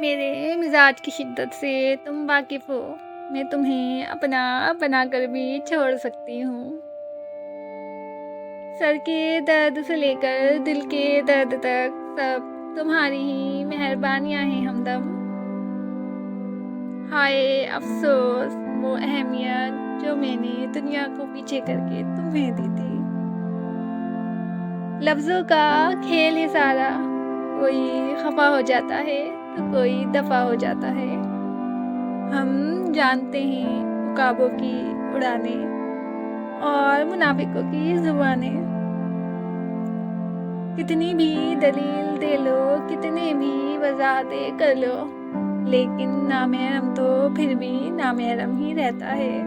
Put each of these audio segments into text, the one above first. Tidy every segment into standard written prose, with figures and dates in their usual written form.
मेरे मिजाज की शिद्दत से तुम वाकिफ़ हो। मैं तुम्हें अपना बनाकर भी छोड़ सकती हूँ। सर के दर्द से लेकर दिल के दर्द तक सब तुम्हारी ही मेहरबानियाँ हैं हमदम। हाय अफ़सोस वो अहमियत जो मैंने दुनिया को पीछे करके तुम्हें दी थी। लफ्ज़ों का खेल है सारा, कोई खफा हो जाता है तो कोई दफ़ा हो जाता है। हम जानते हैं उकाबों की उड़ानें और मुनाफिकों की ज़ुबानें। कितनी भी दलील दे लो, कितने भी वजाहतें कर लो, लेकिन नामहरम तो फिर भी नामहरम ही रहता है।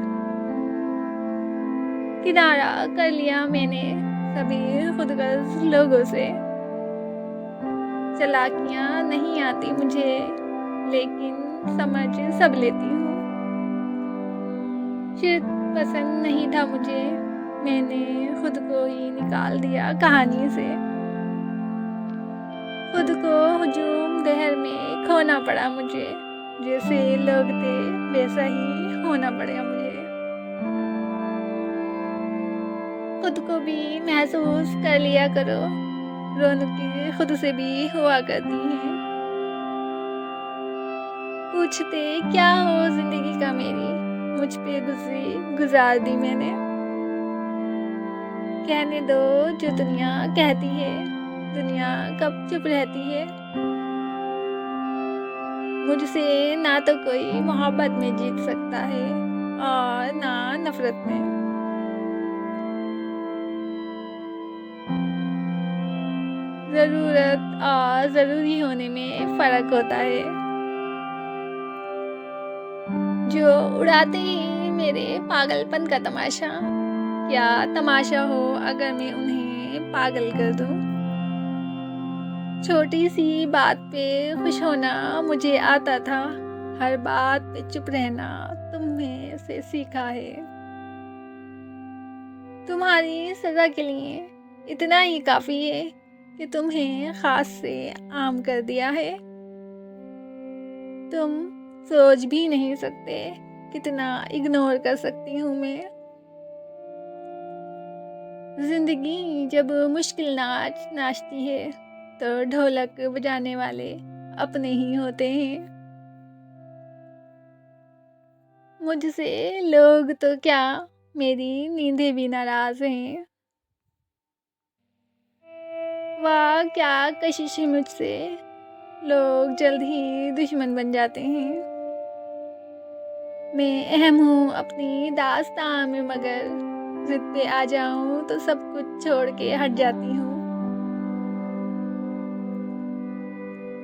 किनारा कर लिया मैंने सभी खुदगर्ज लोगों से। चालाकियाँ नहीं आती मुझे, लेकिन समझ सब लेती हूँ। शिर्क पसंद नहीं था मुझे, मैंने खुद को ही निकाल दिया कहानी से। खुद को हुजूम दहर में खोना पड़ा मुझे, जैसे लोग थे वैसा ही होना पड़ा मुझे। खुद को भी महसूस कर लिया करो, रौनकें खुद से भी हुआ करती हैं। पूछते क्या हो जिंदगी का मेरी, मुझ पे गुजार दी मैंने। कहने दो जो दुनिया कहती है, दुनिया कब चुप रहती है। मुझसे ना तो कोई मोहब्बत में जीत सकता है और ना नफरत में। ज़रूरत और ज़रूरी होने में फ़र्क होता है। जो उड़ाते हैं मेरे पागलपन का तमाशा, क्या तमाशा हो अगर मैं उन्हें पागल कर दूं। छोटी सी बात पे खुश होना मुझे आता था, हर बात पे चुप रहना तुमने से सीखा है। तुम्हारी सज़ा के लिए इतना ही काफ़ी है कि तुम्हें ख़ास से आम कर दिया है। तुम सोच भी नहीं सकते कितना इग्नोर कर सकती हूँ मैं। जिंदगी जब मुश्किल नाच नाचती है तो ढोलक बजाने वाले अपने ही होते हैं। मुझसे लोग तो क्या, मेरी नींदें भी नाराज हैं। वाह क्या कशिश है मुझसे, लोग जल्द ही दुश्मन बन जाते हैं। मैं अहम हूँ अपनी दास्तां में, मगर जिद पे आ जाऊँ तो सब कुछ छोड़ के हट जाती हूँ।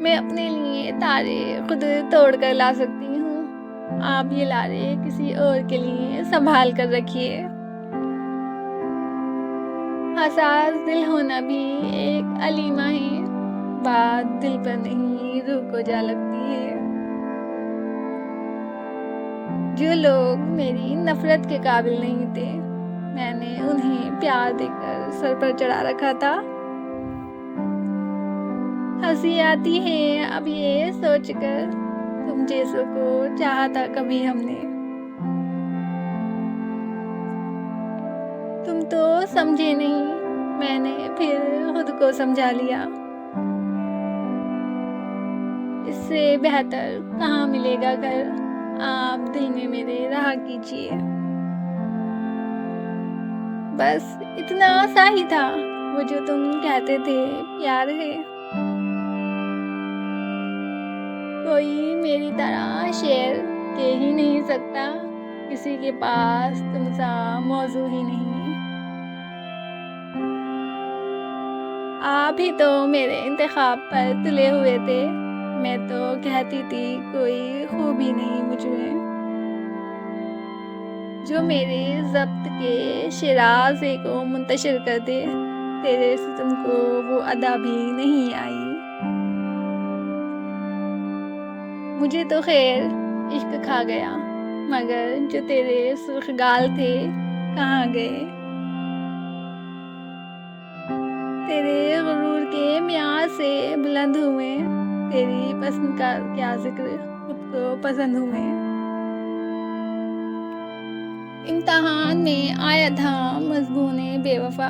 मैं अपने लिए तारे खुद तोड़ कर ला सकती हूँ, आप ये लारे किसी और के लिए संभाल कर रखिए। हसास दिल होना भी एक अलीमा है, बात दिल पर नहीं रूह को जा लगती है। जो लोग मेरी नफरत के काबिल नहीं थे, मैंने उन्हें प्यार देकर सर पर चढ़ा रखा था। हंसी आती है अब ये सोचकर, तुम जैसों को चाहा था कभी हमने। तुम तो समझे नहीं, मैंने फिर खुद को समझा लिया। इससे बेहतर कहाँ मिलेगा घर, आप दिल में मेरे रहा कीजिए। बस इतना सा ही था वो जो तुम कहते थे प्यार है। कोई मेरी तरह शेर कह ही नहीं सकता, किसी के पास तुम सा मौजू ही नहीं। आप ही तो मेरे इंतखाब पर तुले हुए थे, मैं तो कहती थी कोई खूबी नहीं मुझ में। जो मेरे ज़ब्त के शिराज़े को मुंतशिर कर दे, तेरे से तुमको वो अदा भी नहीं आई। मुझे तो खैर इश्क खा गया, मगर जो तेरे सुर्ख गाल थे कहाँ गए। तेरे गुरूर के म्यार से बुलंद हुए, तेरी पसंद का क्या ज़िक्र, खुद को पसंद हूँ मैं। इम्तिहान में आया था मज़मूने बेवफ़ा,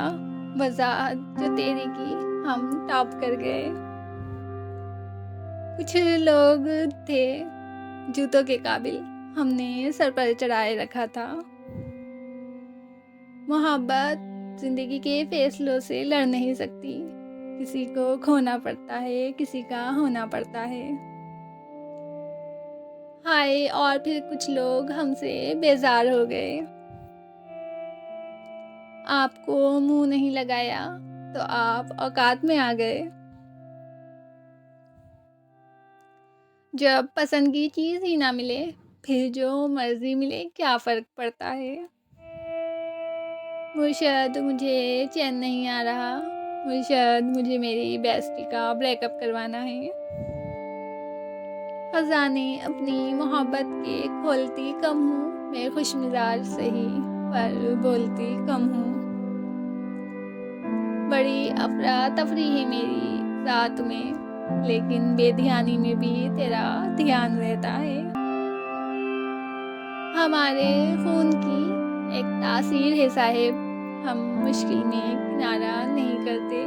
वज़ाहत जो तेरी की हम टॉप कर गए। कुछ लोग थे जूतों के काबिल, हमने सर पर चढ़ाए रखा था। मोहब्बत ज़िंदगी के फ़ैसलों से लड़ नहीं सकती, किसी को खोना पड़ता है, किसी का होना पड़ता है। हाय और फिर कुछ लोग हमसे बेज़ार हो गए। आपको मुँह नहीं लगाया तो आप औकात में आ गए। जब पसंद की चीज़ ही ना मिले, फिर जो मर्ज़ी मिले क्या फ़र्क पड़ता है। मुर्शद मुझे चैन नहीं आ रहा, मुर्शद मुझे मेरी बेस्टी का ब्रेकअप करवाना है। ख़ज़ाने अपनी मोहब्बत के खोलती कम हूँ, मैं खुशमिज़ाज सही पर बोलती कम हूँ। बड़ी अफ़रा-तफ़री है मेरी ज़ात में, लेकिन बेध्यानी में भी तेरा ध्यान रहता है। हमारे खून की एक तासीर है साहिब, हम मुश्किल में किनारा नहीं करते।